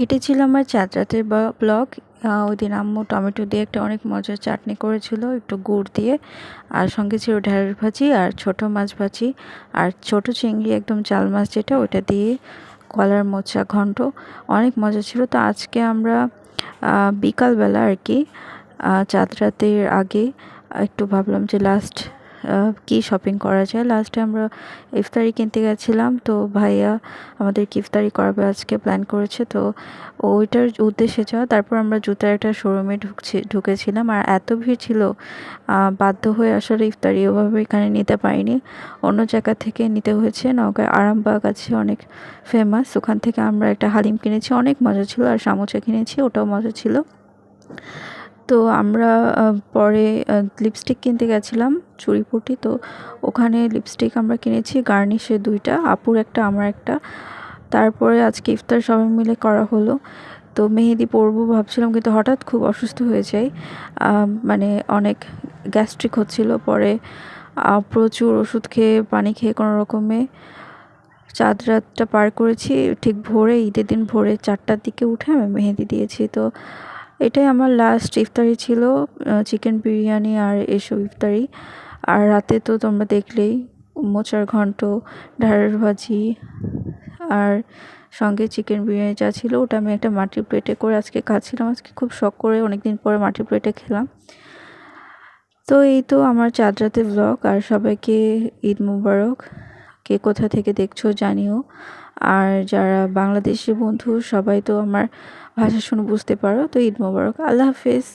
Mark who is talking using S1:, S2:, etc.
S1: এটা ছিল আমার চাঁদ রাতের ব্লগ। ওই দিন আম্মু টমেটো দিয়ে একটা অনেক মজার চাটনি করেছিল, একটু গুড় দিয়ে। আর সঙ্গে ছিল ঢেঁড়স ভাজি আর ছোট মাছ ভাজি আর ছোট চিংড়ি, একদম জাল মাছ যেটা, ওটা দিয়ে কলার মোচা ঘন্ট। অনেক মজা ছিল। তো আজকে আমরা বিকালবেলা আর কি, চাঁদ রাতের আগে একটু ভাবলাম যে লাস্ট কি শপিং করা যায়। লাস্টে আমরা ইফতারি কিনতে গেছিলাম। তো ভাইয়া আমাদেরকে ইফতারি করাবে আজকে প্ল্যান করেছে, তো ওইটার উদ্দেশ্যে যাওয়া। তারপর আমরা জুতার একটা শোরুমে ঢুকেছিলাম, আর এত ভিড় ছিল, বাধ্য হয়ে আসলে ইফতারি ওভাবে এখানে নিতে পারিনি, অন্য জায়গা থেকে নিতে হয়েছে। নওগাঁয় আরামবাগ আছে, অনেক ফেমাস, ওখান থেকে আমরা একটা হালিম কিনেছি, অনেক মজা ছিল। আর সামোসা কিনেছি, ওটাও মজা ছিল। তো আমরা পরে লিপস্টিক কিনতে গেছিলাম, চুড়িপুটি। তো ওখানে লিপস্টিক আমরা কিনেছি গার্নিশে 2টা, আপুর একটা আমার একটা। তারপরে আজকে ইফতার সবাই মিলে করা হলো। তো মেহেদি পরবো ভাবছিলাম, কিন্তু হঠাৎ খুব অসুস্থ হয়ে যাই, মানে অনেক গ্যাস্ট্রিক হচ্ছিল। পরে প্রচুর ওষুধ খেয়ে পানি খেয়ে কোনো রকমে চাঁদ রাতটা পার করেছি। ঠিক ভোরে, ঈদের দিন ভোরে 4টার দিকে উঠে আমি মেহেদি দিয়েছি। তো এটাই আমার লাস্ট ইফতারি ছিল, চিকেন বিরিয়ানি আর এসব ইফতারি। আর রাতে তো তোমরা দেখলেই, মোচার ঘন্ট, ঢ্যাঁড়স ভাজি আর সঙ্গে চিকেন বিরিয়ানি যা ছিল, ওটা আমি একটা মাটির প্লেটে করে আজকে খাচ্ছিলাম। আজকে খুব শখ করে অনেকদিন পরে মাটির প্লেটে খেলাম। তো এই তো আমার চাঁদ রাতের ব্লগ। আর সবাইকে ঈদ মুবারক। কে কোথা থেকে দেখছো জানিও। আর যারা বাংলাদেশি বন্ধু, সবাই তো আমার ভাষা শুনে বুঝতে পারো। তো ঈদ মুবারক, আল্লাহ হাফেজ।